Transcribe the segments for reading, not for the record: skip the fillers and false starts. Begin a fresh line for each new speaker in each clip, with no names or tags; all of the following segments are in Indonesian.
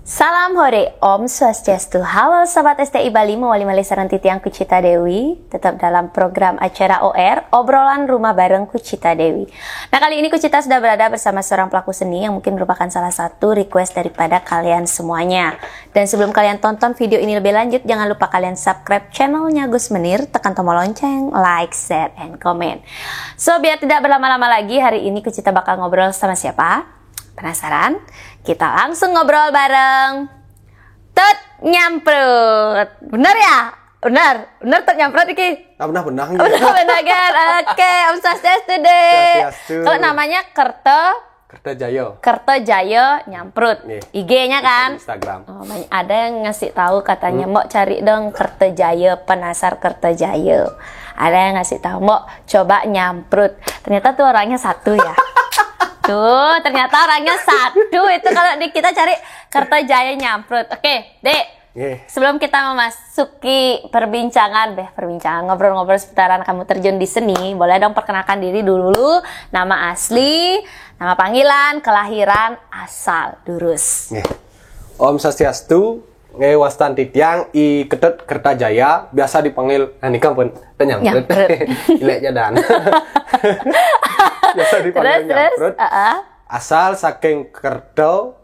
Salam hore, Om Swastiastu. Halo Sobat STI Bali, mewali malisaran titiang Kucita Dewi. Tetap dalam program acara OR, obrolan rumah bareng Kucita Dewi. Nah, kali ini Kucita sudah berada bersama seorang pelaku seni yang mungkin merupakan salah satu request daripada kalian semuanya. Dan sebelum kalian tonton video ini lebih lanjut, jangan lupa kalian subscribe channelnya Gus Menir, tekan tombol lonceng, like, share, and comment. So, biar tidak berlama-lama lagi, hari ini Kucita bakal ngobrol sama siapa? Penasaran? Kita langsung ngobrol bareng Tut Nyamprut. Bener ya? Bener Tut Nyamprut iki?
Benar
Bener kan? Oke, Om Swastiastu deh. Kalau namanya Kertojayo Nyamprut. IG-nya kan?
Instagram.
Ada yang ngasih tahu katanya mau cari dong Kertojayo, penasar Kertojayo. Ada yang ngasih tahu mau coba nyamprut. Ternyata tuh orangnya satu ya. Tuh, ternyata orangnya satu. Itu kalau kita cari Kertojaya Nyamprut. Oke, Dek. Sebelum kita memasuki perbincangan ngobrol-ngobrol seputaran kamu terjun di seni, boleh dong perkenalkan diri dulu, nama asli, nama panggilan, kelahiran, asal, durus.
Om Swastiastu, wastan titiang i Ketut Kertajaya, biasa dipanggil nikah pun Nyamprut. Ilek jadan. Biasa dipanggil Nyamprut. Asal saking Kerto,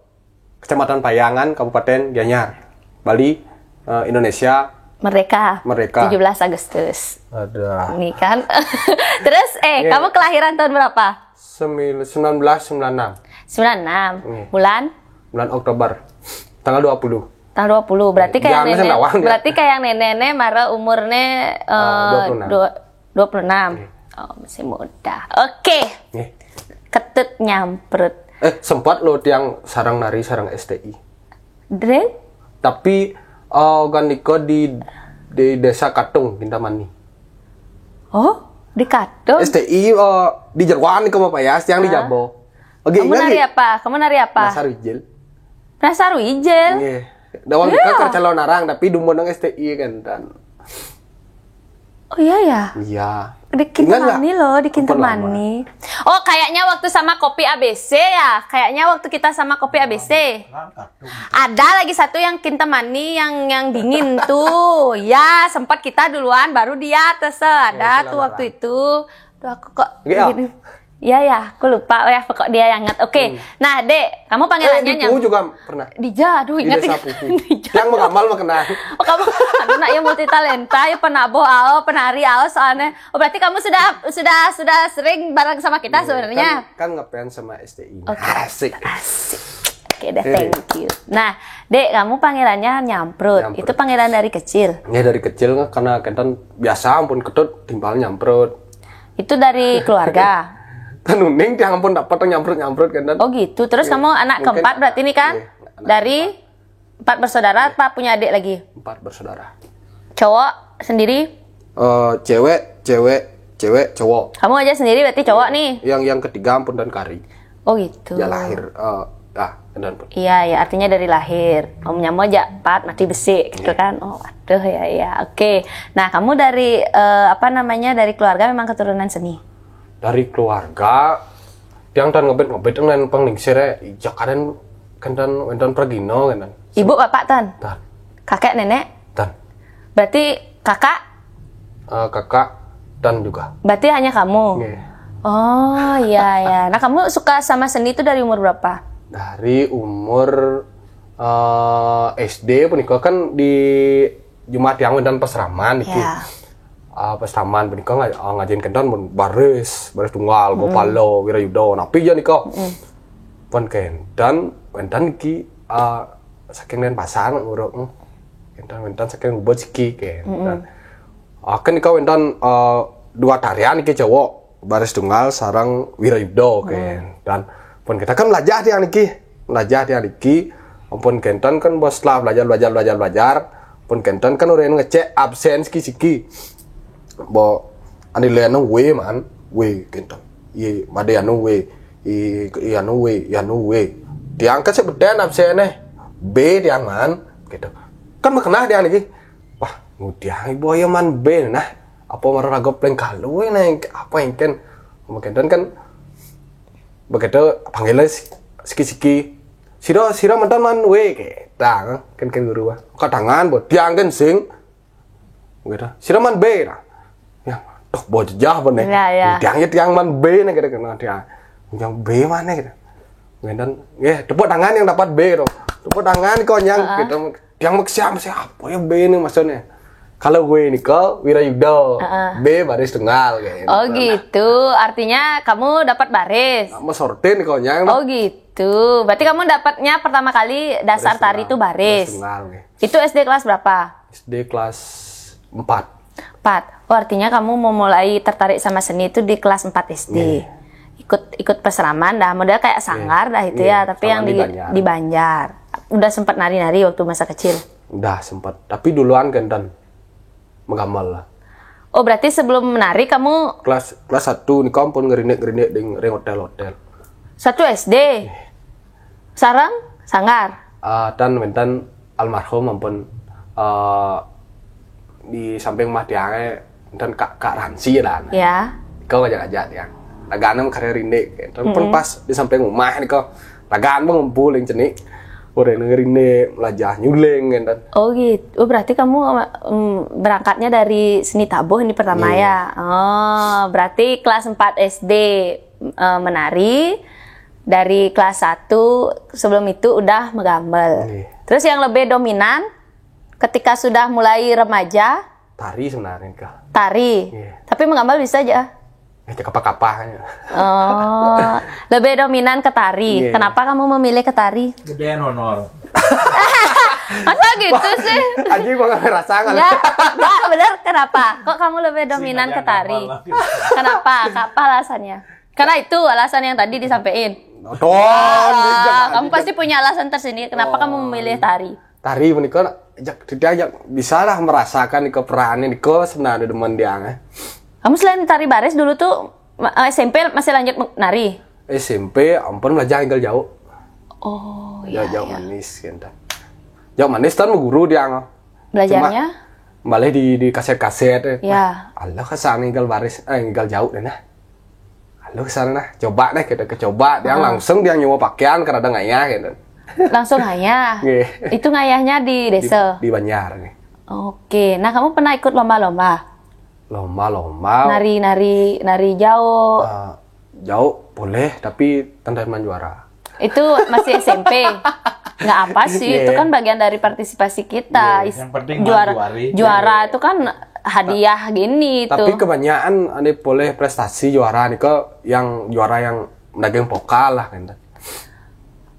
Kecamatan Payangan, Kabupaten Gianyar, Bali, Indonesia.
Merdeka. 17 Agustus.
Ada.
Ini kan. Terus, kamu kelahiran tahun berapa?
1996.
96. Bulan
Oktober. Tanggal 20.
Tanggal 20. Berarti kayak kayak nenek-nenek marah umurnya 26. Oh, masih muda. Oke. Ketut Nyamprut.
Sempat lo tiang sarang nari sarang STI.
Dren?
Tapi kan niko di desa Katung, Kintamani.
Oh, di Katung?
STI di Jerwan niko apa ya? Yang di Jabo.
Kamu nari apa? Nasar Wijel.
Dawang kita calon narang tapi dumonang STI kan dan.
Oh iya ya?
Iya.
Di Kintamani loh, di Kintamani. Oh, kayaknya waktu sama Kopi ABC ya? Kayaknya waktu kita sama Kopi ABC. Ada lagi satu yang Kintamani yang dingin tuh. Ya, sempat kita duluan baru dia ada tuh waktu itu. Tuh aku kok gini. Iya, aku lupa. Oh ya, pokok dia yang ingat. Oke. Nah, Dek, kamu panggilannya
Nyamprut. Juga pernah.
Aduh, ingat.
Yang mengamal mengenal.
Oh, kamu anak yang multi talenta, ya penabo penari soalnya. Oh, berarti kamu sudah sering bareng sama kita sebenarnya.
Kan ngepen sama STI.
Okay. Asik. Oke, deh, thank you. Nah, Dek, kamu panggilannya Nyamprut. Itu panggilan dari kecil?
Ya, dari kecil karena kan biasa ampun Ketut timbal Nyamprut.
Itu dari keluarga?
Kan uning dia ampun dapat nyamprut kan.
Oh gitu. Terus kamu anak keempat berarti ini kan? Dari 4 bersaudara, apa punya adik lagi?
4 bersaudara.
Cowok sendiri?
Cewek, cowok.
Kamu aja sendiri berarti cowok nih?
Yang ketiga ampun dan Kari.
Oh gitu.
Ya lahir. Dan pun.
Iya, artinya dari lahir. Omnya mau aja 4 mati besi gitu kan. Oh, aduh ya. Oke. Nah, kamu dari dari keluarga memang keturunan seni?
Dari keluarga yang tan ngebet dengan penglingsir jakaran kendan wendan pergino kan.
Ibu bapak tan? Kakek nenek?
Tan.
Berarti kakak?
Kakak dan juga.
Berarti hanya kamu? Oh iya. Nah, kamu suka sama seni itu dari umur berapa? Dari
umur SD punika kan di Jumat yang wendan pesraman iki. Pas taman benika ngajin kendan baris tunggal Gopalo Wirayuda napi ya nika pun kendan iki saking den pasang urang kendan saking ubot siki kendan akan nika wendan 2 tarian iki cowok baris tunggal sarang Wirayuda kendan pun kita kan belajar tiang niki ampun kendan kan setelah belajar pun kendan kan udah ngecek absen siki bo ani le anu we man we kentan ye made anu we anu we diangkat sebeden absene B diang man gitu kan makna dia nih wah ngudiang ibu ya man B nah apa marah ragop pleng kalau nih apa yang kan begitu panggilnya siki-siki sira mantan man we kayak kan guru ka tangan buat tiang kan sing gitu sira man be nah ya tok bojah bener tiang man be nih gitu kan dia yang B mana gitu dan tepuk tangan yang dapat B dong tepuk tangan kau gitu yang siapa ya B ini maksudnya kalau gue ini kau Wirayuda B baris tunggal kayak
oh gitu artinya kamu dapat baris
mau sortir nih kau
oh gitu berarti kamu dapatnya pertama kali dasar tari itu baris
tunggal,
itu SD kelas berapa
SD kelas 4
oh artinya kamu mau mulai tertarik sama seni itu di kelas 4 SD ikut peseraman dah model kayak sanggar dah itu ya tapi yang di Banjar udah sempat nari-nari waktu masa kecil
udah sempat tapi duluan kan menggambar lah
oh berarti sebelum menari kamu
kelas 1 nih kamu pun ngerinek di hotel
1 SD sarang sanggar
dan mentan almarhum ampun di samping mah dia dan kak Ransi dan
ya
kau ngajak ya lagaan karya rinde kan pas di samping rumah nih kau lagaan ngumpul yang cenik udah ngerinde belajar nyuleng kan
oh gitu berarti kamu berangkatnya dari seni tabuh ini pertama ya oh berarti kelas 4 SD menari dari kelas 1 sebelum itu udah megambel terus yang lebih dominan ketika sudah mulai remaja
tari sebenarnya kak
tari tapi megambel bisa aja
kapah-kapahnya.
Oh, lebih dominan ke tari. Kenapa kamu memilih ke tari?
Gedean honor.
Masa gitu sih?
Aji mau ngerasa kan?
Enggak, bener. Kenapa? Kok kamu lebih dominan ke tari? Kenapa? Apa alasannya? Karena itu alasan yang tadi disampaikan. Kamu pasti punya alasan tersendiri. Kenapa kamu memilih tari?
Tari menikah, bisa lah merasakan perannya Niko sebenarnya demen dia.
Kamu selain tari baris dulu tuh SMP masih lanjut nari?
SMP ampun belajar tinggal jauh.
Oh
iya. Jauh manis kan. Jauh manis kan guru dia.
Belajarnya?
Balik di kaset-kaset.
Ya.
Allah kesana tinggal baris, tinggal jauh deh nah. Allah kesana nah, coba deh kita coba dia langsung dia nyoba pakaian karena ada ngayah gitu.
Langsung ngayah? Itu ngayahnya di desa?
Di Banjar nih.
Oke, nah kamu pernah ikut lomba-lomba?
Lomba
nari jauh
jauh boleh tapi tantangan juara
itu masih SMP nggak apa sih itu kan bagian dari partisipasi kita
yang penting
juara itu kan hadiah gini
tapi
tuh
kebanyakan ada boleh prestasi juara nih ke yang juara yang mendagang pokal lah kan.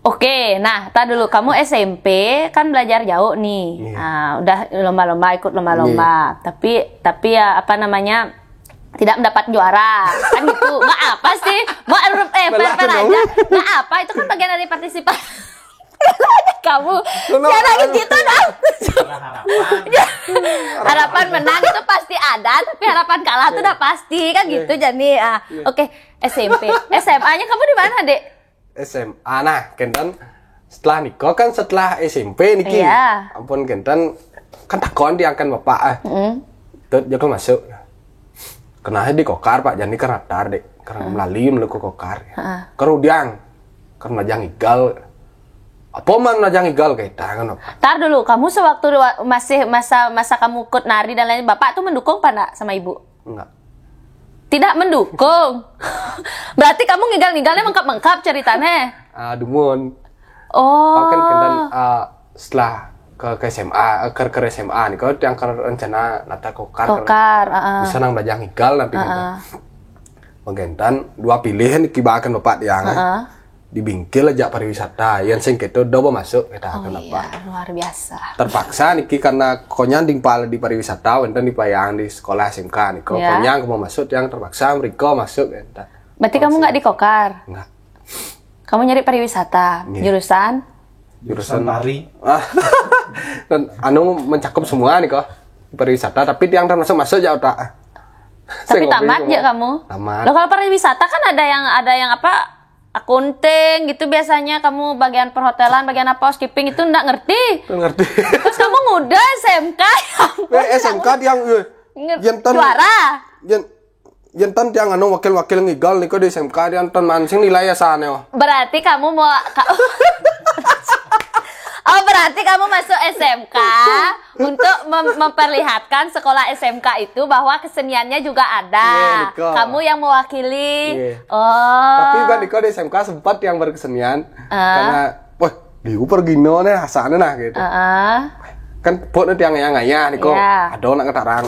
Oke, nah, tar dulu kamu SMP kan belajar jauh nih, udah lomba-lomba ikut lomba-lomba, tapi ya apa namanya tidak mendapat juara, kan gitu, nggak apa sih, fair aja, nggak apa itu kan bagian dari partisipasi. Kamu jangan gitu dong. Harapan menang itu pasti ada, tapi harapan kalah itu udah pasti kan gitu, jadi oke SMP, SMA-nya kamu di mana dek?
SMA nah Kentan setelah nikah kan setelah SMP niki ampun Kentan kan takon diangkan bapak terus jago masuk kenanya di kokar pak jadi keratar dek karena melalui kokar kemudian karena jang igal apa man jang igal kayak kan
tar dulu kamu sewaktu masih masa kamu ikut nari dan lain bapak tuh mendukung apa enggak sama ibu
enggak
tidak mendukung. Berarti kamu ngigal-ngigalnya mengkap-mengkap ceritanya.
Dumun.
Oh.
Kan Kentan setelah ke SMA, ke SMA nih kalau yang ke rencana nata kokar. Bisa nang belajar ngigal nanti Kentan dua pilihan dikibakan bapak dia dibingkil aja pariwisata yang sing gitu dobo masuk kita kenapa
luar biasa
terpaksa niki karena konya dingpal di pariwisata wenten dipayang di sekolah SMK nih konya aku mau masuk yang terpaksa mereka masuk enta
berarti kamu nggak di kokar
nggak
kamu nyari pariwisata jurusan
tari
dan anu mencakup semua nih kok pariwisata tapi yang termasuk masuk jauh tak
tapi tamat ya kamu
tamat
lo kalau pariwisata kan ada yang apa akunting gitu biasanya kamu bagian perhotelan bagian apa housekeeping itu enggak ngerti terus kamu muda SMK
SMK yang
juara
Yentan tiang anu wakil-wakil ngigal niko di SMK diantan mancing nilai asane.
Berarti kamu mau Oh, berarti kamu masuk SMK untuk memperlihatkan sekolah SMK itu bahwa keseniannya juga ada.
Niko.
Kamu yang mewakili.
Oh. Tapi kan niko di SMK sempat yang berkesenian karena wah, liu pergi no nih asane nah gitu. Kan pot nanti yang ngaya niko. Ada nak ketarang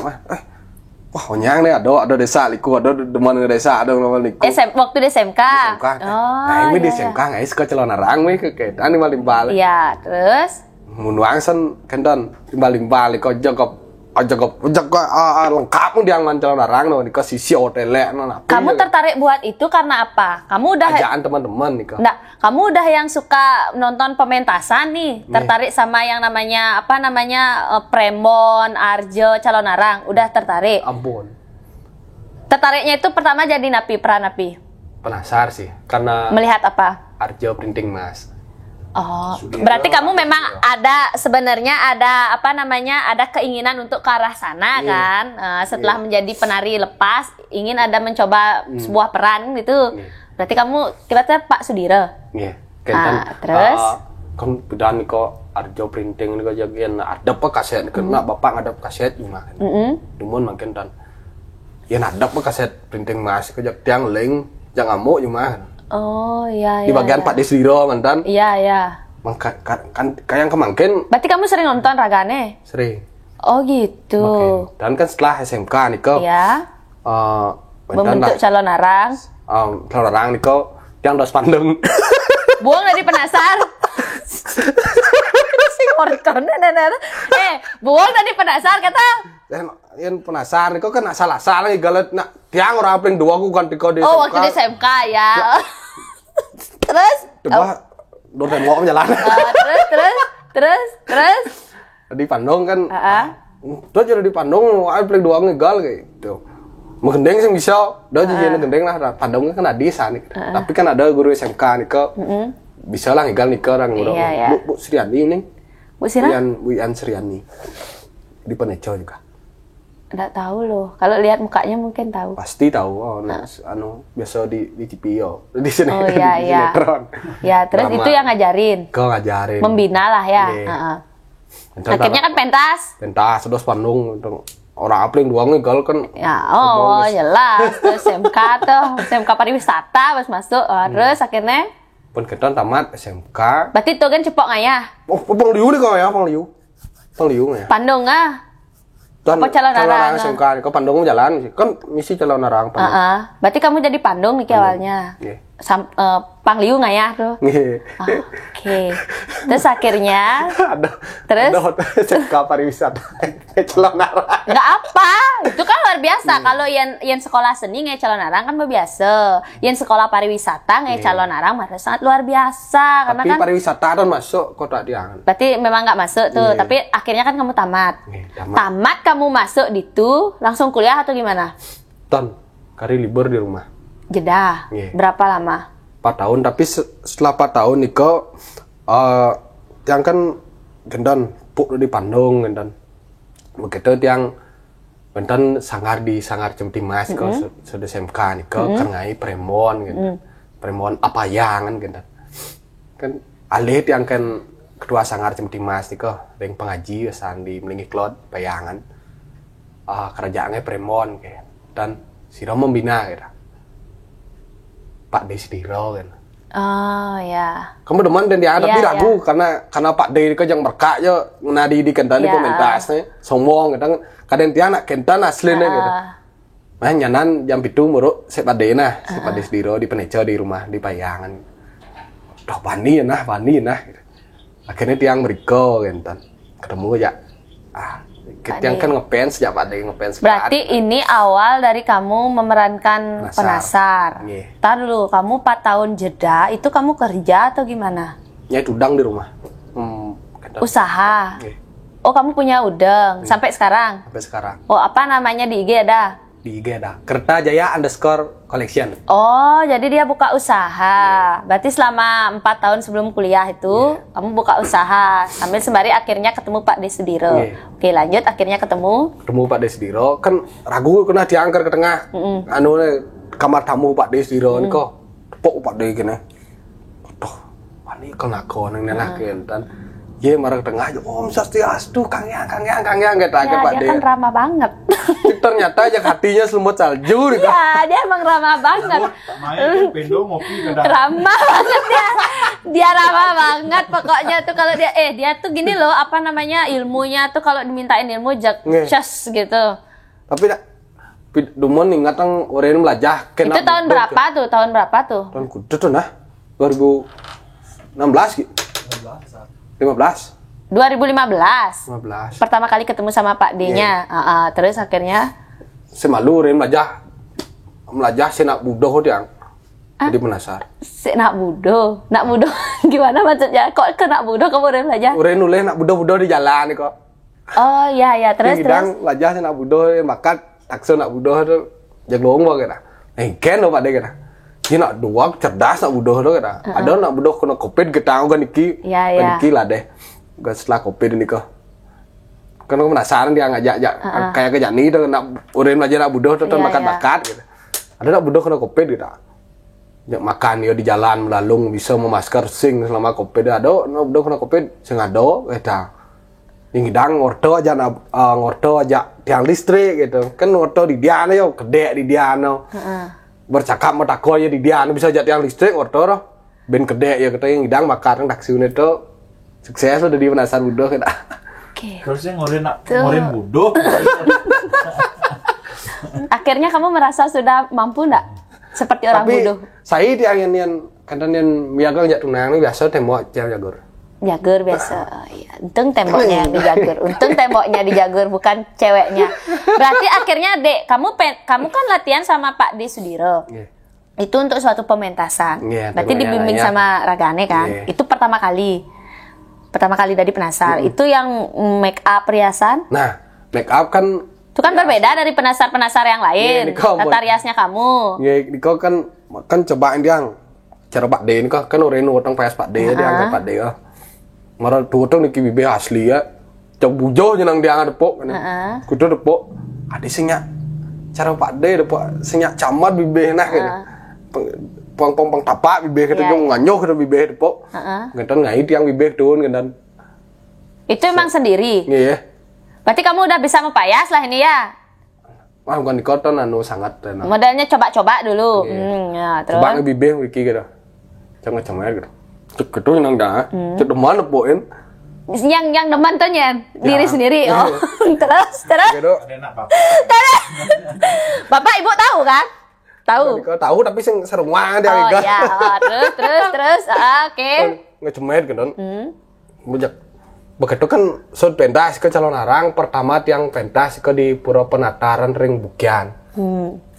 wah, onyang nih ada desa liku, ada deman desa, ada nama liku.
Waktu di SMK.
Nah, ini di SMK nggak suka celana narang nih keketan di Malimbal.
Iya, terus
Munuang sen kendan di Malimbal liku jagop lengkap nih yang celana narang no, niku sisi hotel no.
Kamu tertarik buat itu karena apa? Kamu udah
ajaan teman-teman niku.
Nggak, kamu udah yang suka nonton pementasan nih, tertarik sama yang namanya Premon, Arjo, Calon Arang, udah tertarik?
Ampun.
Tertariknya itu pertama jadi peran napi.
Penasar sih, karena
Melihat apa?
Arjo printing mas.
Oh, berarti kamu memang sebenarnya ada keinginan untuk ke arah sana kan? Setelah menjadi penari lepas, ingin ada mencoba sebuah peran gitu. Berarti kamu tiba-tiba Pak Sudiro.
Iya.
Terus?
Kan bedan niko Arjo printing niko jagian ada apa kaset kena bapak ngadap kaset gimana? Dumun makin dan ya ada apa kaset printing mas kejak tiang leng jangan ngamuk gimana?
Oh iya.
Di bagian Pak Desdiro mantan.
Iya.
Kan kayak kemangkin.
Berarti kamu sering nonton ragane?
Sering.
Oh gitu.
Makin. Dan kan setelah SMK niko.
Iya. Membentuk calon arang.
Calon arang niko yang dos pandeng.
Buang dari penasar. Sing orton buang dari penasar kata.
Yang penasar niko kan asal-asal nih galet nak tiang orang paling dua aku kan tiko di SMK.
Oh waktu di SMK ya. Terus?
Coba dua dan dua jalan.
Terus?
Di Pandong kan. Tuh jadi di Pandong, aku paling dua ngegal kayak gitu. Menggendeng sih bisa, udah jadi gendeng lah. Pandongnya kan ada di sana. Tapi kan ada guru SMK nih ke, bisa lah ngegal nih ke orang udah. Bu Sriani nih. Bu Ian Sriani di Peneco juga.
Nggak tahu loh. Kalau lihat mukanya mungkin tahu.
Pasti tahu. Biasa di TV di sini.
Oh iya. Ya terus drama. Itu yang ngajarin.
Kau ngajarin.
Membina lah ya. Akhirnya kan pentas.
Terus Bandung orang apa yang doang gal kan.
Ya jelas. Terus SMK pariwisata pas masuk. Terus akhirnya.
Penketan tamat SMK.
Berarti itu kan cepok ngayah.
Oh Pangliu nih kau ya Pangliu ya.
Pandung apa calon arang?
SMK, kau Pandung jalan sih, kan misi calon arang.
Berarti kamu jadi Pandung nih awalnya. Pangliu nggak ya tuh? Oke. Terus akhirnya? Terus?
SMK pariwisata, calon arang.
Nggak apa, itu kan luar biasa. Kalau yang sekolah seni nggak calon arang kan biasa. Yang sekolah pariwisata nggak calon arang malah sangat luar biasa.
Tapi kan pariwisata kan masuk kota Diangan.
Berarti memang nggak masuk tuh. Tapi akhirnya kan kamu tamat. Tamat kamu masuk di tuh langsung kuliah atau gimana?
Kari libur di rumah.
Jeda. Berapa lama?
4 tahun. Tapi setelah 4 tahun niko yang kan gendan puk di Pandung gendan. Begitu yang gendan sangar Cemtimas kok sudah SMK niko kan ngai Premon gendan. Premon apa yang gendan. Kan alih yang kan kedua sangar Cemtimas niko ring pengaji asan di Melingi Klot bayangan. Kerajaannya Premon kayak dan Siro membina gitu. Pak Desdiro kan.
Oh ya.
Kamu demen dan dia tapi ragu karena Pak De itu yang berkak yo nadi di kentan di komentasnya sombong kadang dia anak kentan aslinya gitu. Nah nyanan jam 7 muruk si Pak De nah, si Pak Desdiro di Peneco di rumah di Payangan. Dah bani nah gitu. Akhirnya tiang beriko kentan. Ketemu aja. Yang kan ngefans sejak Pak De ngefans.
Berarti ini awal dari kamu memerankan penasar. Tar dulu, kamu 4 tahun jeda, itu kamu kerja atau gimana?
Ya udang di rumah.
Usaha. Oh kamu punya udang sampai sekarang?
Sampai sekarang.
Oh apa namanya di IG ada?
di IG dah. Kertajaya_collection.
Oh, jadi dia buka usaha. Berarti selama 4 tahun sebelum kuliah itu kamu buka usaha sambil sembari akhirnya ketemu Pak Desudiro. Oke, lanjut akhirnya ketemu
Pak Desudiro kan ragu kena diangker ke tengah. Anu kamar tamu Pak Desudiro ni kok tepuk Pak De kene. Toh, ani kena ko nang nelah kentan. Ye marang tengah aja Om Swastiastu Kang Yang kata
ya,
Pak
dia
De.
kan ramah banget.
Ternyata aja hatinya selumut salju gitu.
Ya, dia emang ramah banget.
Main pendo ngopi kadang.
Ramah banget dia. Dia ramah banget pokoknya tuh kalau dia tuh gini loh, apa namanya, ilmunya tuh kalau dimintain ilmu just gitu.
Tapi Dumon ingat ang orang belajar
Itu tahun berapa tuh? Tahun
kudu tuh nah 2016 gitu. 2015.
2015. Pertama kali ketemu sama Pak D-nya. Terus akhirnya
semalu orang belajar saya nak budoh dia. Jadi menasar.
Nak budoh gimana maksudnya? Kok ke nak budoh kamu orang belajar?
Orang nulis nak budoh di jalan nih kok.
Oh iya terus.
Belajar saya nak budoh makan takso nak budoh tu jaglong ba kata. Ken lo Pak De kata. Dia nak doang cerdas nak budoh tu kata. Ada nak budoh kena kopet getang kan iki. Iki lah deh. Setelah kopet ni kok. Kan aku penasaran dia ngajak kayak ke Jani tu nak orang belajar nak budoh tu bakat-bakat gitu. Ada nak budoh kena kopet gitu. Jak makan dia di jalan melalung bisa memasker sing selama kopet ada nak budoh kena kopet sing ada kata. Yang hidang ngorto aja tiang listrik gitu kan ngorto di Diana yo gede di Diana bercakap sama tako aja di Diana bisa aja tiang listrik ngorto roh ben gede ya kita yang hidang makan taksi itu sukses udah di penasaran budoh kita.
Terusnya ngorin budoh.
Akhirnya kamu merasa sudah mampu enggak seperti orang budoh?
Saya tiang yang kadang yang miagang jak tunang ini biasa tembok jagur.
Jagur biasa. Ya, untung temboknya yang dijagur. Untung temboknya dijagur bukan ceweknya. Berarti akhirnya Dek, kamu kan latihan sama Pak Desudiro. Itu untuk suatu pementasan. Berarti dibimbing sama Ragane kan? Itu pertama kali dari penasar. Itu yang make up perhiasan.
Nah, make up kan
itu kan berbeda dari penasar-penasar yang lain. Tata riasnya kamu.
Niko kan cobain dia cara Pak De ini kan orang utang PS Pak De dia angkat Pak De ya. Marah tuh niki bibe asli ya. Cok bujo jenang dia ngedepok kan. Kudu depok. Ade senyak cara Pak De depok senyak camat bibe nah gitu. Pang tapak bibe kita nganyoh kita bibe depok. Gentan ngai tiang bibe turun gentan.
Itu emang sendiri.
Iya.
Berarti kamu udah bisa mempayas lah ini ya.
Wah bukan di kota sangat.
Modelnya coba-coba dulu. Ya, terus.
Coba bibe wiki gitu. Cuma gitu. Cek itu yang dah, cek deman poin.
Yang deman tuh diri sendiri. Oh, terus. Bapak ibu tahu kan? Tahu.
Tahu tapi serumah dia.
Oh iya. Terus. Oke.
Ngecemet gitu. Begitu kan sud pentas ke calon arang pertama tiang pentas ke di Pura Penataran Ring Bukian.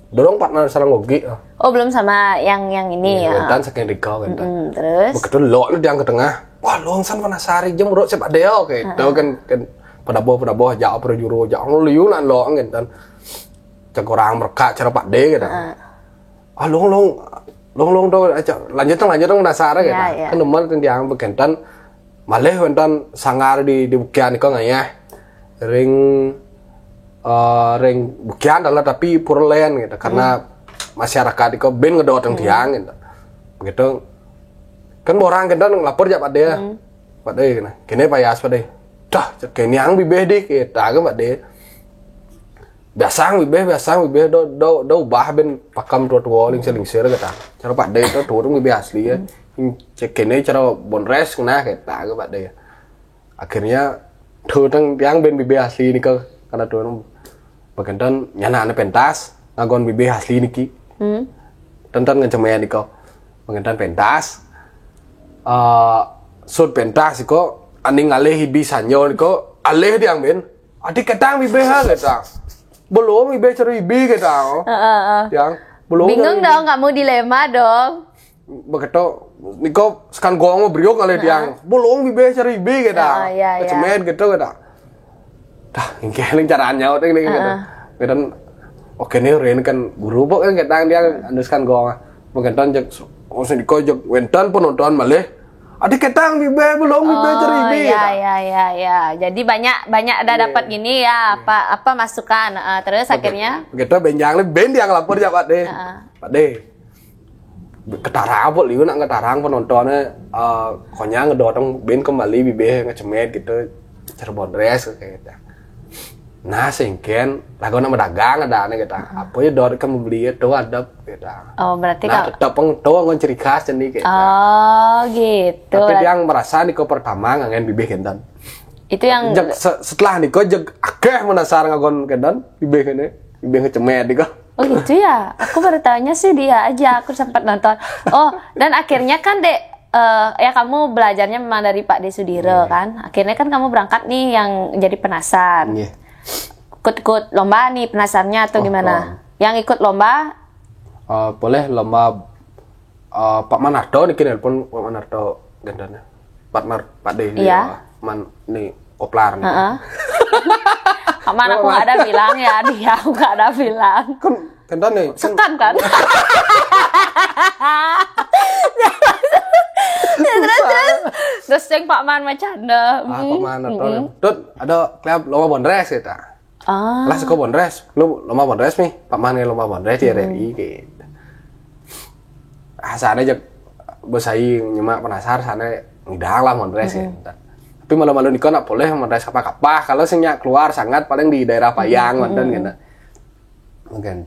Dorong partner sarang ngogi.
Oh belum sama yang ini ya.
Dan saking Rika kan.
Terus.
Begitu lo lu diang ke tengah. Wah lo san panasari jam bro sepak deo kayak. Tahu kan pada bawah jauh pada juru jauh lo liu nan lo kan dan cek orang berkat cara Pak De gitu. Long do lanjut penasari gitu. Kan demen kan diang bekentan malih wonten sangar di Bukian kok nggak ya. Ring Bukian adalah tapi Purlen gitu karena masyarakat itu ben ngedoteng tiang gitu. Begitu kan orang kan ngelapor ya Pak De. Pak De kene payas Pak De. Dah kene yang bibeh dik kita kan Pak De. Biasa bibeh do ubah ben pakam tua ling seling-seling kata. Cara Pak De itu turun bibeh asli ya. Cek kene cara bonres kena kita kan Pak De. Akhirnya turun tiang ben bibeh asli ini ke karena turun bagian nyana pentas ngagon bibeh asli niki. Tentang ngecemean niko bagian pentas. Sud pentas niko aning aleh hibi sanyo niko aleh diang ben. Adik ketang bibeh kita. Belum bibeh cari bibi kita. Yang belum.
Bingung dong kamu dilema dong.
Begitu niko sekan gong mau briok aleh diang. Belum bibeh cari bibi kita. Ngecemean gitu kita. Dah, ini caranya udah ini gitu. Dan oke nih Ren kan guru pok kan ketang dia anduskan gong mengenton jak langsung dikojok wentan penonton malih adik ketang bibe belum bibe ceribi
ya jadi banyak ada dapat gini ya apa masukan terus akhirnya
kita benjang ben dia ngelapor ya Pak De ketarang pok liu nak ketarang penontonnya konya ngedotong ben kembali bibe ngecemet gitu Cirebon Res kayak gitu. Nah singken lagu nama dagang ada nih kita apa ya dor kamu beli itu ada kita
berarti
nah tetap pengetahuan ngon ciri khas jadi kita
gitu
tapi yang merasa niko pertama ngangen bibih kendan
itu yang
setelah niko jeg akeh menasar ngagon kendan bibih ngecemet niko
gitu ya aku baru tanya sih dia aja aku sempat nonton dan akhirnya kan Dek ya kamu belajarnya memang dari Pak De Sudiro kan akhirnya kan kamu berangkat nih yang jadi penasar ikut lomba nih penasarnya atau gimana? Yang ikut lomba?
Boleh lomba Pak Manardo nih nelpon Pak Manardo gendana. Pak De
iya.
Nih koplar nih.
Pak Man aku nggak ada bilang ya dia aku nggak ada bilang.
Kan gendana nih.
Sekan kan? Terus yang Pak Man macanda.
Pak Manardo. Terus ada klub lomba bondres kita. Lah sekolah bondres, lu lomba bondres nih, Pak Man lomba bondres di RRI gitu. Sana aja bersaing nyemak penasar sana ngidang lah bondres ya. Tapi malu-malu niko nak boleh bondres kapah-kapah kalau senyap keluar sangat paling di daerah Payang dan gitu. Mungkin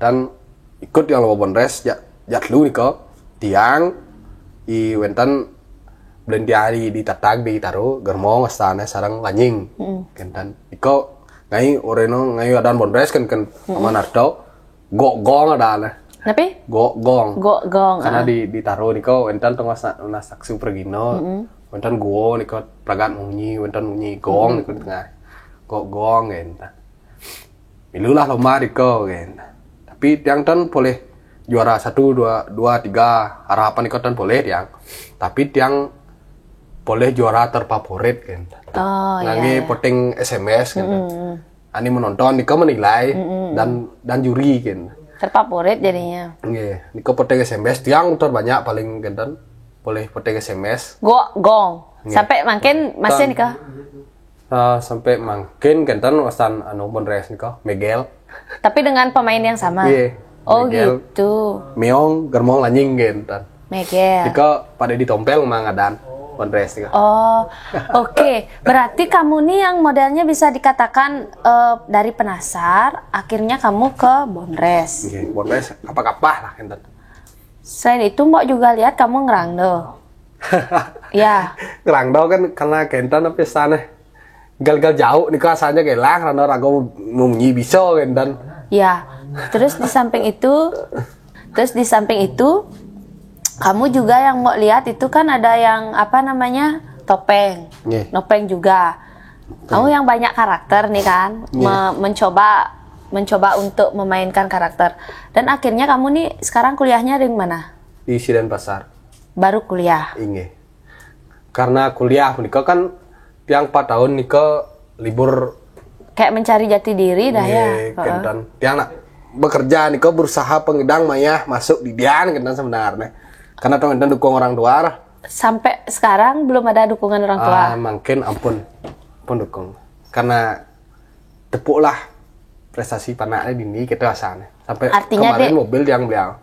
ikut yang lomba bondres jatlu niko tiang i wenten belendiari di tatag di taruh germong astana sarang lanying. Kentan niko ngai oreno ngai adan bondres kan Manardo gong ada lah
tapi
gong karena ditaruh niko wentan tong nas saksi pergino wentan go niko pragat munyi wentan munyi gong niko tengah gong enta milulah lomba niko gen tapi tiang tan boleh juara 1 2 3 harapan niko tan boleh tiang tapi tiang boleh juara terfavorit kan. Nanti voting SMS kan. Ani menonton niko menilai dan juri kan.
Terfavorit jadinya.
Nggih, niko voting SMS tiang terbanyak paling genten boleh voting SMS.
Gong. Sampai makin masih nikah.
Sampai makin genten wasan anu bondres niko Miguel.
Tapi dengan pemain yang sama.
Iya.
Miguel, gitu.
Meong germong lanying genten.
Miguel.
Niko pada ditompel mangadan. Bondres juga.
Oke. Berarti kamu nih yang modelnya bisa dikatakan dari penasar, akhirnya kamu ke Bondres.
Iya, Bondres kapah-kapah lah enten.
Selain itu Mbak juga lihat kamu ngerangdo. Ya.
Ngerangdo kan karena kentan tapi sana gal-gal jauh nih kasanya gelang karena rago munyi bisa kentan.
Ya. Terus di samping itu kamu juga yang mau lihat itu kan ada yang apa namanya topeng, nopeng juga. Kamu yang banyak karakter nih kan, mencoba untuk memainkan karakter. Dan akhirnya kamu nih sekarang kuliahnya di mana?
Di Denpasar.
Baru kuliah.
Iya. Karena kuliah nikah kan tiang 4 tahun nikah libur.
Kayak mencari jati diri dah ya.
Kentan tiang nak bekerja nikah berusaha pengedang maya masuk di dian kentan sebenarnya. Karena teman-teman dukung orang tua.
Sampai sekarang belum ada dukungan orang tua.
Mungkin ampun dukung. Karena tepuk lah prestasi panaknya dini kita asane. Sampai artinya kemarin mobil yang beliau.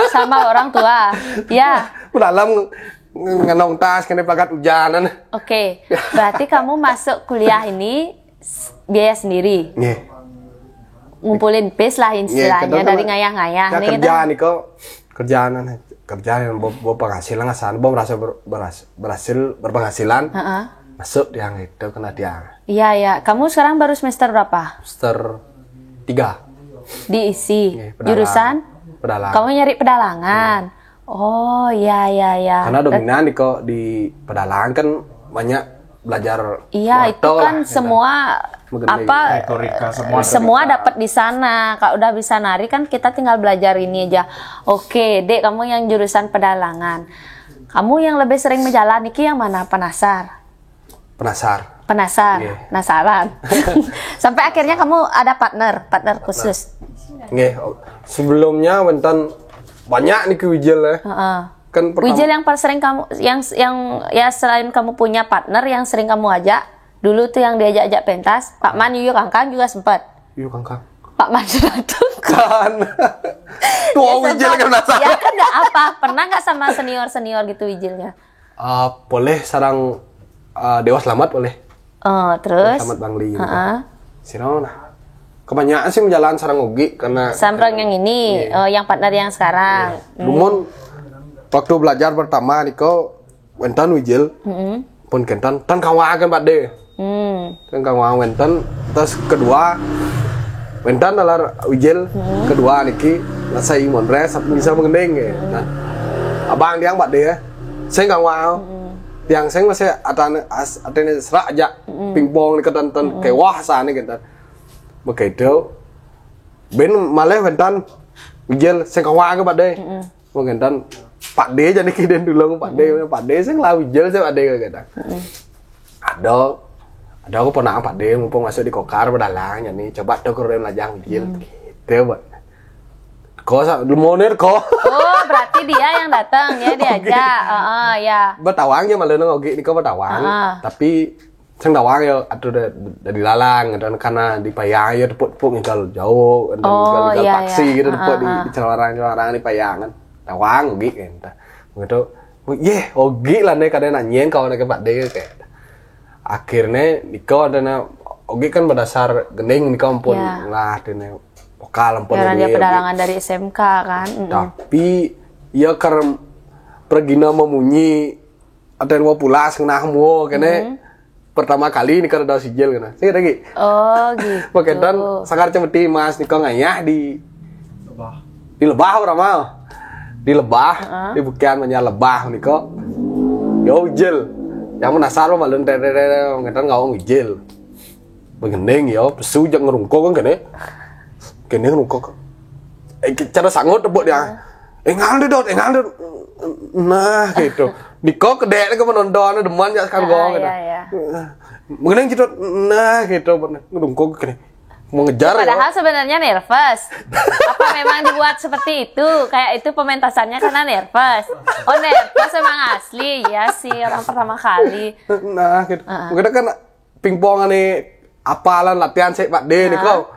Sama orang tua. Ya.
Dalam ngenong tas kena pagat hujanan.
Oke. Berarti kamu masuk kuliah ini biaya sendiri.
Nggih.
Ngumpulin base lah istilahnya dari ngayah-ngayah
nih kerjaan nih kok. Kerjaan yang bawa penghasilan asan, bawa berhasil berpenghasilan, masuk yang itu kena dia.
Iya. Kamu sekarang baru semester berapa?
Semester 3.
Diisi. Jurusan?
Pedalang.
Kamu nyari pedalangan. Oh iya.
Karena dominan kok di pedalangan kan banyak belajar.
Iya itu kan semua semua dapat di sana. Kalau udah bisa nari kan kita tinggal belajar ini aja. Oke, Dek, kamu yang jurusan pedalangan. Kamu yang lebih sering menjalani yang mana? Penasar.
Yeah.
Penasaran. Sampai akhirnya kamu ada partner khusus.
Nggih, sebelumnya wonten banyak nih wijel ya. Kan
wijel yang sering kamu yang ya selain kamu punya partner yang sering kamu ajak, dulu tuh yang diajak-ajak pentas, Pak Man, Yuyu Kangkang juga sempat.
Yuyu Kangkang.
Pak Man datang
Kan. Tua wijel kan nasa.
Ya kan enggak apa, pernah enggak sama senior-senior gitu wijelnya?
Boleh sarang Dewa Selamat boleh.
Terus
Selamat Bangli gitu. Nah. Kebanyakan sih menjalan sarang Ugi karena
Samrang yang ini, yang partner yang sekarang.
Lumun waktu belajar pertama niko wenten wijel. Pun kentan tan kawakan Pak De. Tan kawakan wenten, terus kedua wenten adalah wijel kedua niki nasai monres bisa mengendeng ya. Nah, abang dia Pak De ya. Saya kawal. Yang saya masih ada serak aja pingpong ni ketan kayak wah sana kentan. Begitu ben malah wentan wijel saya kawan ke Pak De. Mengentan Pak De jadi kiden dulu Pak De saya ngelah wijel saya Pak De kata. Ada aku pernah Pak De mumpung masuk di kokar berdalang nih coba tuh keren lajang wijel gitu Pak. Kok lumoner kok. Oh,
berarti dia yang datang ya diajak. Ya.
Bertawang ya malah ngogi niko bertawang. Tapi sang dawang ya aduh dari lalang dan karena dipayang ya tepuk-tepuk ngegal jauh dan ngegal taksi gitu tepuk di celarang di payangan dawang ogi kan begitu ogi lah nih kadang nanyain kau nak Pak De kayak akhirnya niko adanya ogi kan berdasar gending niko ampun lah dene vokal ampun
dia pedalangan dari SMK kan
tapi ya karena pergi nama munyi ada yang mau pulas kenahmu kene pertama kali nih kada sijil kana. Saya lagi.
Oh, gitu.
Paketan sakar cemeti Mas niko ngayah di lebah. Di lebah ora mau. Di lebah, di bukian manya lebah niko. Yo wijil. Yang menasar mah malun tere ngetan ngawang wijil. Begendeng yo pesu jang ngerungkok kan kene. Kene ngerungkok. Cara sangut tebuk dia. Engal dot. Nah, gitu. Niko kedek ke menonton deman ya kan gong gitu. Mengenai gitu nah gitu ngedungkok gini. Mau ngejar
padahal sebenarnya nervous. Apa memang dibuat seperti itu? Kayak itu pementasannya karena nervous. Oh, nervous emang asli. Ya sih orang pertama kali.
Nah, gitu. Mungkin kan pingpong nih apalan latihan sih Pak De niko.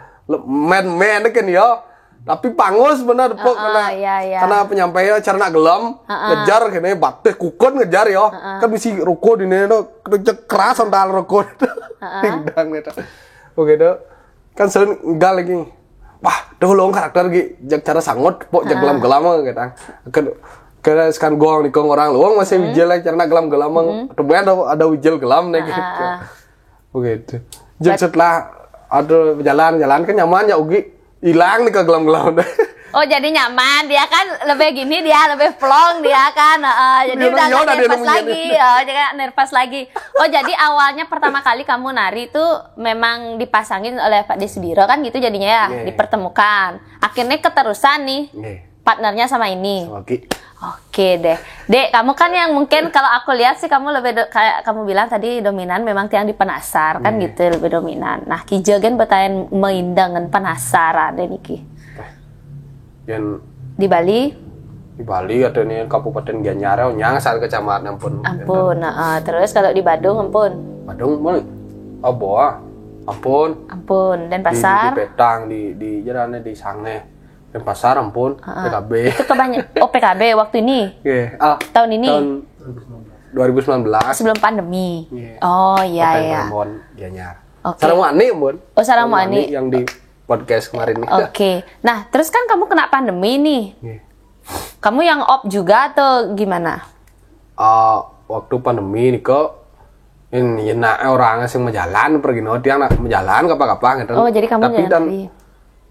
Men kan yo. Tapi pangus bener pok karena penyampaian cara nak gelam ngejar kene batek kukon ngejar yo kan bisi ruko di neno keras ontal ruko tingdang gitu begitu kan sering gal lagi wah dolong karakter gitu cara sangot pok jag gelam gitu kan karena sekarang gong nikong orang luang masih wijel cara nak gelam temuan ada wijel gelam nih gitu begitu jadi setelah ada jalan kan nyaman ya Ugi hilang nih ke gelam-gelam deh.
Oh jadi nyaman dia kan lebih gini dia lebih plong dia kan jadi udah gak nervous lagi nervous lagi. Oh jadi awalnya pertama kali kamu nari itu memang dipasangin oleh Pak De Sudiro kan gitu jadinya ya dipertemukan. Akhirnya keterusan nih partnernya sama ini. Oke deh. Dek, kamu kan yang mungkin kalau aku lihat sih kamu lebih kayak kamu bilang tadi dominan memang tiang di penasar kan gitu lebih dominan. Nah, Ki Jogen bertanya meindangan penasaran deh niki.
Yang
di Bali?
Di Bali ada nih Kabupaten Gianyar, nyang asal kecamatan ampun.
Terus kalau di Badung ampun.
Badung mana? Ampun.
Dan pasar?
Di Petang di jalannya di Sangne. Dan pasar ampun, PKB.
Itu kebanyakan PKB waktu ini. Tahun ini. Tahun
2019.
Sebelum pandemi. Oh iya.
Gianyar.
Sarang
Muani, Bun.
Oh, Sarang Muani.
Yang di podcast kemarin ini.
Oke. Nah, terus kan kamu kena pandemi nih. Kamu yang off juga atau gimana?
Waktu pandemi nih kok ini orang yang menjalan pergi dia nak menjalan kapal gitu.
Oh, jadi kamu jalan.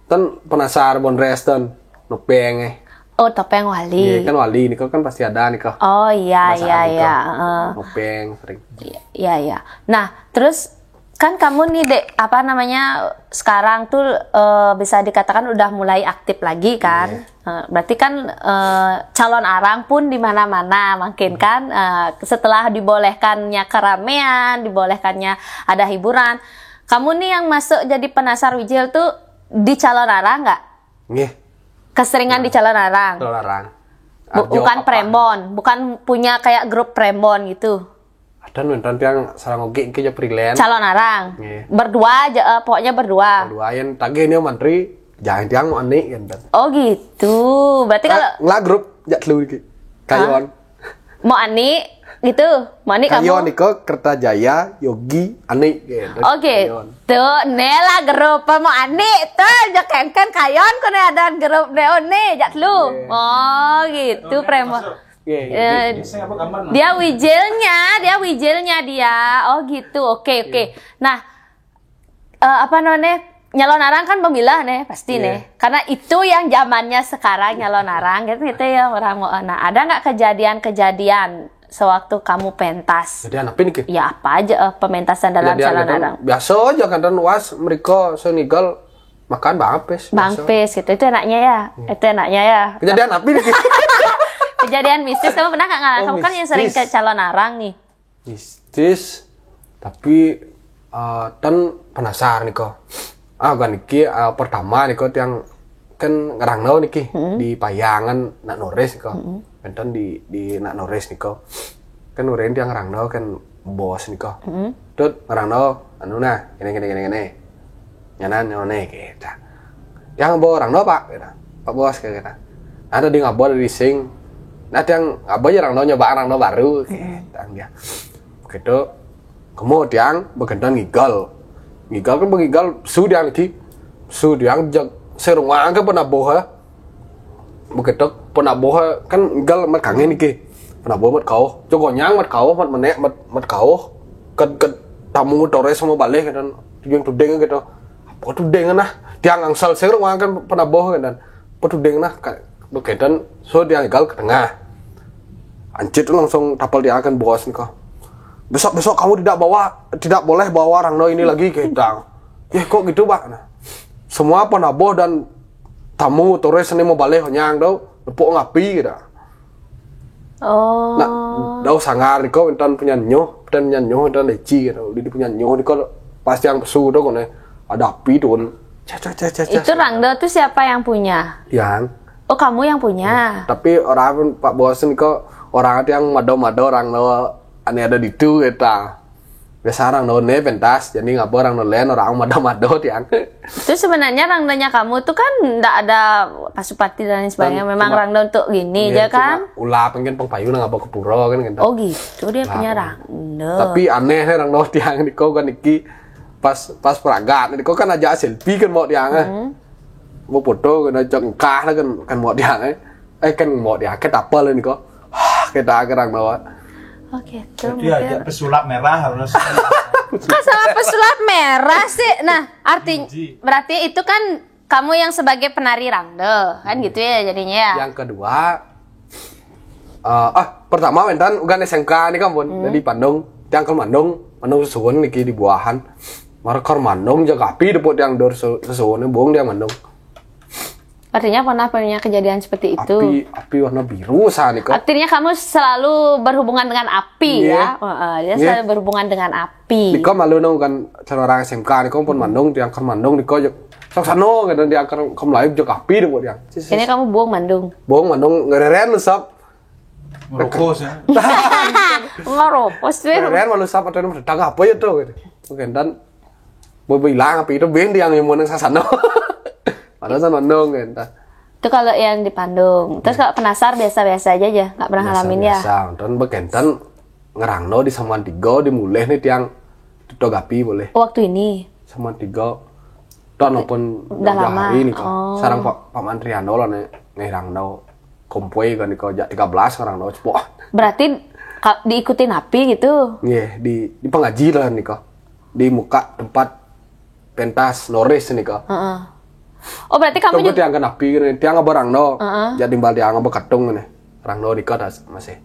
Tan penasar bonres tan nopeng
Oh, topeng wali.
Iya kan wali nih kan pasti ada nih kok.
Oh iya.
Nopeng sering.
Iya. Nah, terus kan kamu nih Dek, apa namanya sekarang tuh bisa dikatakan udah mulai aktif lagi kan? Berarti kan calon arang pun di mana-mana makin kan setelah dibolehkannya keramaian, dibolehkannya ada hiburan. Kamu nih yang masuk jadi penasar wijil tuh di calon arang nggak?
Nggih,
Keseringan di Calon Arang.
larang.
Bukan premon, bukan punya kayak grup premon gitu.
Ada nonton yang sarang oge iki ya freelance.
Calon Arang.
Nggih.
Berdua aja, pokoknya berdua.
Duain tagih ini menteri jangan tiang mau aneh kan.
Oh gitu. Berarti kalau
Nggak grup ya lu iki. Kayon.
mau Ani gitu, mau Ani
Kayon
kamu.
niko Kertajaya, Yogi, Ani gitu.
Oke, tuh Nela grup mau Ani tuh jakengken kayon kene ada grup Neone jak lu. Oh gitu premo.
Saya apa gambar?
Dia wijilnya dia. Oh gitu. Oke. Nah, apa namanya? Nyalon Arang kan pemilah nih, pasti nih. Karena itu yang zamannya sekarang nyalon Arang gitu ya orang mau. Nah, ada nggak kejadian sewaktu kamu pentas?
Jadi anak ini
Ya apa aja pementasan dalam Calon Arang?
Biasa aja kan dan was mereka senigal makan bangpes.
Bang Pes gitu. Itu enaknya ya. Itu enaknya ya.
Kejadian apa ini?
Kejadian mistis kamu pernah nggak ngalamin? Kamu kan yang sering ke
mistis.
Calon Arang nih.
Mistis, tapi dan penasaran nih kok. Kan niki pertama nih kok yang kan ngerangno niki di Payangan nak Nores nih kok. Enten di nak Nores nih kok. Kan uren yang ngerangno kan bos nih kok. Tut ngerangno anu nah gini. Nyanan nyone kita. Yang bawa ngerangno Pak kita. Pak bos kayak kita. Ada di ngabor di sing. Nah yang apa ya nyoba baru kita dia. Begitu kemudian begendan ngigal kan mengigal sudiang jag serungang kan pernah boha begitu pernah boha kan ngigal mat kangen iki pernah boha mat kau coba nyang mat kau mat menek mat kau kan tamu tores sama balik kan yang tudeng gitu apa tudeng nah tiang angsal serungang kan pernah boha kan apa tudeng nah begitu so dia ngigal ke tengah anjir langsung tapal dia akan bos nih kok besok kamu tidak boleh bawa Rangno ini lagi kita. Ya kok gitu Pak? Nah, semua penabo dan tamu turis ini mau balik nyang dau, nepuk ngapi gitu.
Oh.
Nah, dau sangar kok entan penyanyo dan leci gitu. Di penyanyo kok pas yang pesu dau kone ada api tuh.
Itu Rangdo tuh siapa yang punya?
Yang.
Oh kamu yang punya.
Tapi orang Pak Bos ini kok orang yang mado Rangno aneh ada di itu kita biasa orang none pentas jadi nggak orang nolain orang mado tiang
Itu sebenarnya rangdanya kamu tuh kan nggak ada pasupati dan lain sebagainya. Memang rangda untuk gini aja kan?
Ulah pengen pengpayu nggak bawa ke pura kan gitu.
Oh gitu dia punya rangda.
Tapi aneh nih rangda tiang niko kan niki pas peragat niko kan aja selfie kan mau tiang mau foto kan aja engkah kan mau tiang kan mau tiang kita apa lah niko kita kerang bawa.
Oke, tuh
Jadi aja pesulap merah harus.
Kok sama pesulap merah sih? Nah, berarti itu kan kamu yang sebagai penari rangda, kan gitu ya jadinya ya?
Yang kedua, pertama mentan ugan SMK nih kan bun, dari Bandung, tiang ke Bandung susun niki di buahan, markor Bandung jaga api depot yang dor susun buang dia Bandung.
Artinya pernah punya kejadian seperti itu?
Api warna biru sah nih kok.
Artinya kamu selalu berhubungan dengan api ya? Dia selalu berhubungan dengan api.
Niko malu nong kan orang SMK niko pun Bandung tiang ke Bandung niko jok sano kan dia akan ke Melayu jaga api depot yang.
Ini kamu buang Bandung?
Buang Bandung ngereren lusap.
Merokok ya.
Ngeropos tuh.
Ngereren malu lusap atau datang apa ya tuh gitu. Oke dan bilang api itu ben dia yang mau neng sasano. Padahal sama Bandung kan.
Itu kalau yang di Bandung. Terus kalau penasar biasa-biasa aja nggak pernah ngalamin ya?
Biasa. Dan bekentan ngerangno di Samantigo dimulai nih tiang ditogapi boleh.
Waktu ini?
Samantigo. Tahun maupun
udah lama.
Hari nih kok. Sarang Pak Mantriano lah nih ngerangno kompoi kan niko 13 ngerangno cepok.
Berarti diikutin api gitu?
Iya di pengaji lah niko. Di muka tempat pentas Nores niko.
Oh berarti kamu
juga tiang api nih tiang barang no jadi bal tiang katung nih orang no di kota masih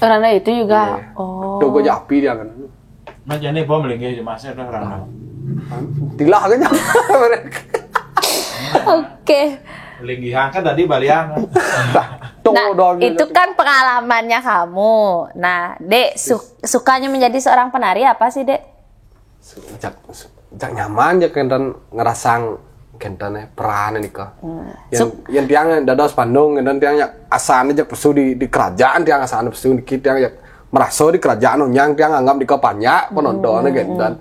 orang itu juga oh
tuh gue api dia kan
Mas jadi bom lagi masih ada orang
tilah kan
oke
lagi kan tadi balian
nah itu kan pengalamannya kamu nah Dek sukanya menjadi seorang penari apa sih Dek?
Jak nyaman ya kan dan ngerasang kentane peran nikah. Yang tiang dados Bandung dan tiang asane jak pesu di kerajaan tiang asane pesu dikit tiang jak merasa di kerajaan nyang tiang anggap di banyak penonton gitu dan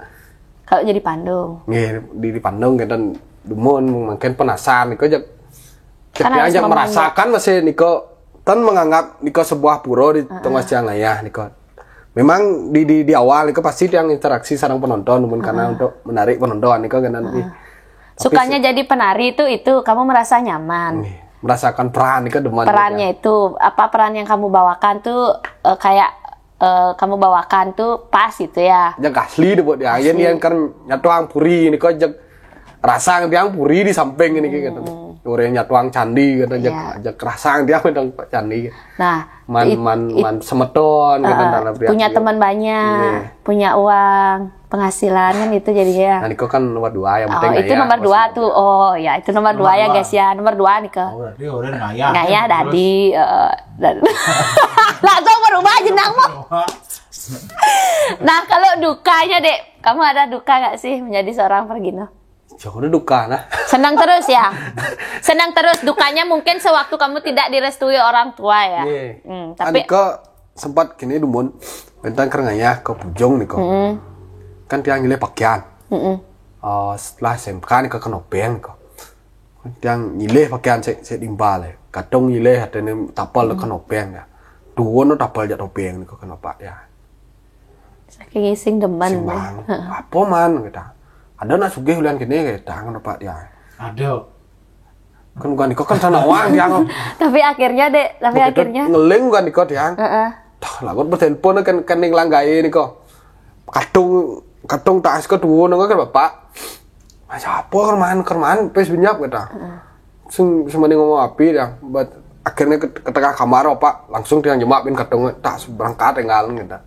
kalau jadi Bandung.
Nggih di Bandung gitu dan dumun mungkin penasaran niko jak
Karena
tiang jak merasakan masih niko kan menganggap niko sebuah pura di tengah Ciangaya niko. Memang di awal niko pasti tiang interaksi sareng penonton namun karena untuk menarik penonton niko kan nanti.
Sukanya jadi penari itu kamu merasa nyaman.
Merasakan peran itu demen.
Perannya itu apa peran yang kamu bawakan tuh kayak kamu bawakan tuh pas gitu ya.
Jak asli deh buat dia. Yang kan nyatuang puri ini kok jak rasa yang puri di samping ini gitu. Orang nyatuang candi gitu jak rasa yang medang candi.
Nah,
man semeton gitu
punya teman banyak, punya uang, penghasilan kan itu jadinya.
Nah, Niko kan nomor 2 yang penting
itu nomor 2 tuh. Oh, ya itu nomor 2 ya guys ya. Nomor 2 Niko.
Oh, berarti udah ngayah.
Ngayah dadi langsung berubah jenang mah. Nah, kalau dukanya, Dek, kamu ada duka nggak sih menjadi seorang Pergino?
Jauh udah duka nah.
Senang terus ya. Senang terus, dukanya mungkin sewaktu kamu tidak direstui orang tua ya.
Tapi Niko sempat kini dumun bentang kerenganya ke Pujung Niko. Kan tiang nyileh pakaian. Setelah SMK Niko ke Nopeng Niko. Tiang nyileh pakaian saya timbal ya. Kadang nyileh ada nih tapal ke Nopeng ya. Dua no tapal jat Nopeng Niko kenapa ya.
Saking sing demen.
Apa man kita. Ada nak sugih ulian kini kita kenapa dia.
Ada.
Kan bukan Niko kan sana uang tiang.
Tapi akhirnya Dek, akhirnya
ngeling bukan Niko tiang. Dah lakukan bertelepon kan ning langgai Niko. Kadung tak as kedua nengok kan bapak. Siapa kerman pes binyap kata. Semani ngomong api dia. Akhirnya ketika kamar pak langsung dia jemakin kadung tak berangkat tinggal gitu.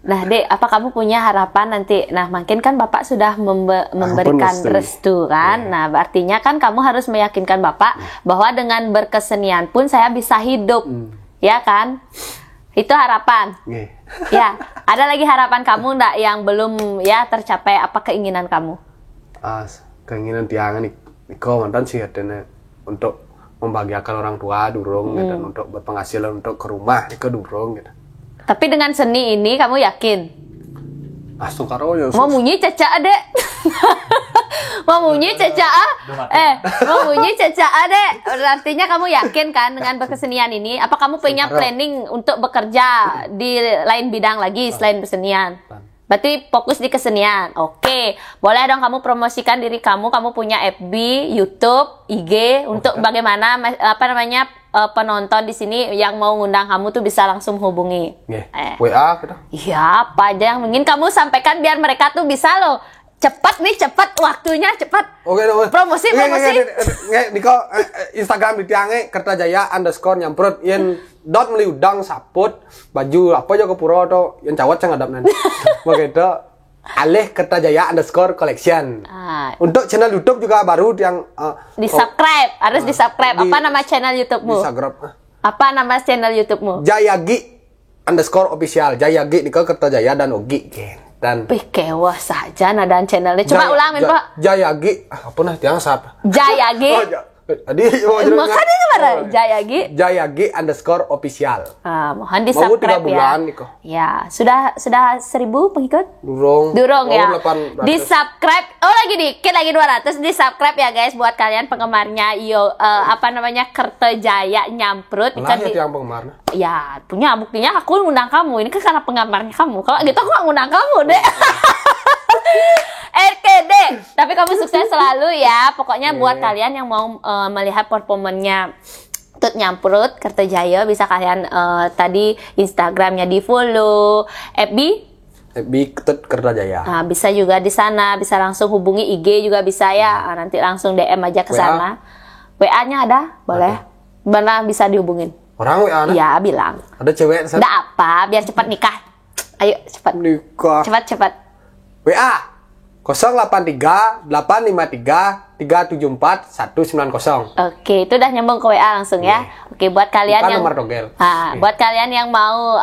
Nah Dek, apa kamu punya harapan nanti? Nah mungkin kan bapak sudah memberikan restu kan. Nah artinya kan kamu harus meyakinkan bapak bahwa dengan berkesenian pun saya bisa hidup, ya kan? Itu harapan. Ya, ada lagi harapan kamu ndak yang belum ya tercapai? Apa keinginan kamu?
Keinginan tiangan Niko mantan sih adanya untuk membahagiakan orang tua durung dan untuk berpenghasilan untuk ke rumah Niko durung gitu.
Tapi dengan seni ini kamu yakin?
Langsung karo ya.
Mau bunyi cecak Dek. Mau bunyi cecak mau bunyi cecak Dek. Artinya kamu yakin kan dengan berkesenian ini? Apa kamu punya planning untuk bekerja di lain bidang lagi selain bersenian? Berarti fokus di kesenian. Oke, boleh dong kamu promosikan diri kamu. Kamu punya FB, YouTube, IG untuk bagaimana penonton di sini yang mau ngundang kamu tuh bisa langsung hubungi.
WA kita.
Iya, apa aja yang ingin kamu sampaikan biar mereka tuh bisa loh. Cepat waktunya cepat.
Oke.
Promosi.
Niko Instagram di tiange Kertajaya_nyamprut yen dot meli udang saput baju apa aja ke pura atau yang cawat saya ngadap nanti. Begitu. Alih Kertajaya_collection. Untuk channel YouTube juga baru yang
di subscribe, harus di subscribe. Apa nama channel YouTube-mu? Apa nama channel YouTube-mu?
Jayagi_official. Jayagi Niko Kertajaya dan Ogi. Dan
kewah saja nadaan channelnya. Coba ulangin Pak.
Jayagi apa nah tiang sap.
Jayagi. Makanya gimana? Jayagi_official. Mohon di subscribe ya. Ya, sudah 1.000 pengikut? Durung ya. Di subscribe. Oh lagi dikit, lagi 200. Di subscribe ya guys buat kalian penggemarnya Kertajaya Nyamprut.
Mana ya yang penggemarnya?
Ya, punya buktinya aku ngundang kamu. Ini kan karena penggemarnya kamu. Kalau gitu aku gak ngundang kamu deh. Dek. Tapi kamu sukses selalu ya. Pokoknya buat kalian yang mau melihat performanya Tut Nyamprut Kertajaya bisa kalian tadi Instagramnya di follow, FB
Tut Kertajaya.
Nah, bisa juga di sana, bisa langsung hubungi IG juga bisa ya. Nanti langsung DM aja ke sana. WA-nya ada? Boleh. Mana bisa dihubungin?
Orang WA?
Iya, bilang.
Ada cewek?
Nggak apa, biar cepat nikah. Ayo, cepat.
Nikah.
Cepat.
WA 083 853 374 190.
Oke, itu udah nyambung ke WA langsung ya. Oke, buat kalian yang
nomor dogel.
Buat kalian yang mau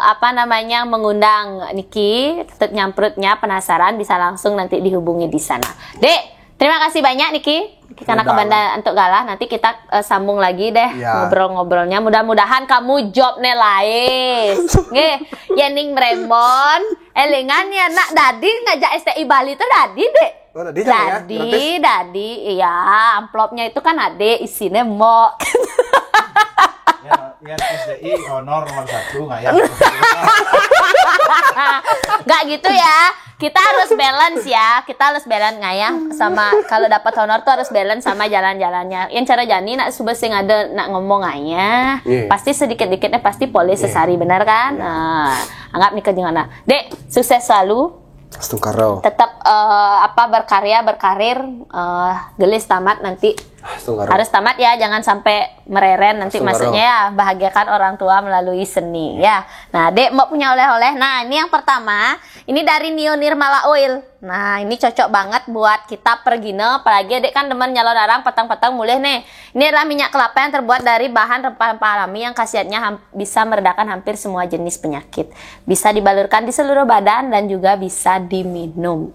mengundang Niki Tut Nyamprutnya penasaran bisa langsung nanti dihubungi di sana. Dek, terima kasih banyak Niki Karena
Udah.
kebanda untuk galah, nanti kita sambung lagi deh
Ya.
ngobrol-ngobrolnya. Mudah-mudahan kamu job nih laes. Nggih, Yening Meremon, elingan ya nak Dadi ngajak STI Bali tuh Dadi deh.
Oh, Dadi jangan ya, gratis.
Dadi, iya, amplopnya itu kan ade isinya mok.
Ya SDI honor nomor 1 ngayang.
Nggak gitu ya. Kita harus balance ya. Kita harus balance ngayah sama kalau dapat honor tuh harus balance sama jalan-jalannya. Yang cara jani nak subesing ada nak ngomong ngayah.
Yeah.
Pasti sedikit-dikitnya pasti polis sesari benar kan? Nah, anggap nih kejengana. Dek, sukses selalu.
Astungkaro.
Tetap berkarya, berkarir, gelis tamat nanti.
Astungkaro.
Harus tamat ya, jangan sampai mereren nanti.
Astungkaro.
Maksudnya ya bahagiakan orang tua melalui seni ya. Nah, Dek mau punya oleh-oleh. Nah, ini yang pertama, ini dari Nio Nirmala Oil. Nah, ini cocok banget buat kita pergi nih, apalagi Dek kan demen nyalon arang petang-petang mulih nih. Ini adalah minyak kelapa yang terbuat dari bahan rempah-rempah alami yang khasiatnya bisa meredakan hampir semua jenis penyakit. Bisa dibalurkan di seluruh badan dan juga bisa diminum.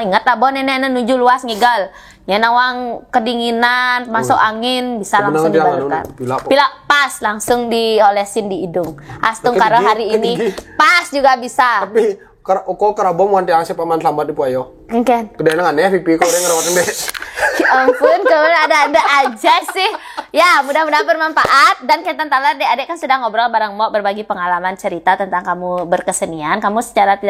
Ingat tak bon nenek nuju luas ngigal. Ya nawang kedinginan, masuk angin bisa langsung dibalurkan. Pilak pas langsung diolesin di hidung. Astung karo hari ini pas juga bisa.
Tapi kok kerabong wanti asep paman lambat di puayo.
Mungkin.
Kedengan ya pipi kau udah ngerawatin deh.
Ya ampun, kamu ada-ada aja sih. Ya, mudah-mudahan bermanfaat. Dan Kentan Talar, adik-adik kan sudah ngobrol bareng Mo, berbagi pengalaman cerita tentang kamu berkesenian. Kamu secara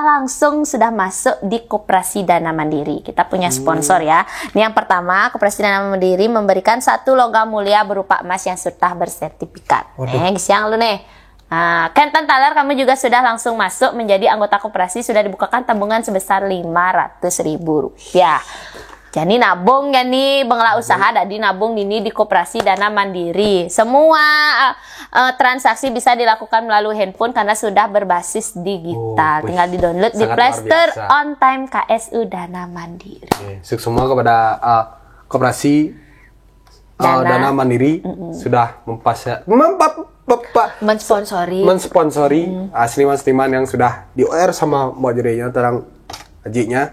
langsung sudah masuk di Koperasi Dana Mandiri. Kita punya sponsor ya. Ini yang pertama, Koperasi Dana Mandiri memberikan 1 logam mulia berupa emas yang sudah bersertifikat. Siang lu nih. Nah, Kentan Talar, kamu juga sudah langsung masuk menjadi anggota koperasi, sudah dibukakan tabungan sebesar Rp500.000. Jadi nabung ya nih, bengla usaha dadi nabung ini di Koperasi Dana Mandiri. Semua transaksi bisa dilakukan melalui handphone karena sudah berbasis digital. Tinggal di-download di Play Store On Time KSU Dana Mandiri.
Sukses semua kepada Koperasi Dana Mandiri sudah mensponsori seniman-seniman yang sudah di OR sama Mbak Jerenya terang ajinya.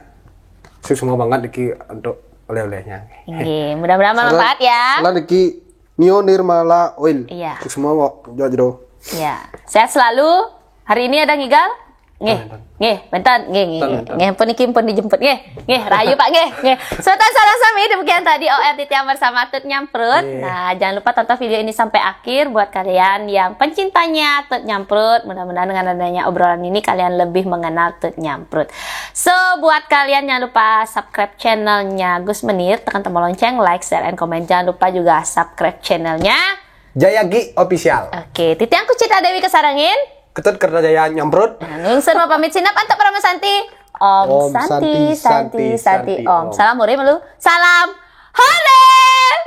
Sukses semua banget Diki untuk oleh-olehnya.
Mudah-mudahan bermanfaat ya.
Salam Diki Nio Nirmala Oil.
Iya.
Sukses semua Mbak Jodro.
Iya. Sehat selalu. Hari ini ada ngigal? Bentar, pun iki pun dijemput, rayu Pak, Sultan salah sami demikian tadi OR Titian bersama Tut Nyamprut. Nah, jangan lupa tonton video ini sampai akhir buat kalian yang pencintanya Tut Nyamprut. Mudah-mudahan dengan adanya obrolan ini kalian lebih mengenal Tut Nyamprut. So, buat kalian jangan lupa subscribe channelnya Gus Menir, tekan tombol lonceng, like, share, and comment. Jangan lupa juga subscribe channelnya
Jayagi Official.
Oke, Titian Kucita Dewi kesarangin.
Ketut Kertajaya Nyamprut.
Nungsen mau pamit sinap antap Rama Santi. Om Santi Om. Salam hore malu. Salam hore.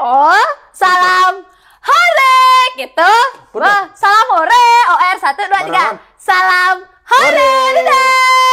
Oh, salam hore gitu. Wah, salam hore. OR 1 2 3. Salam hore. Dadah.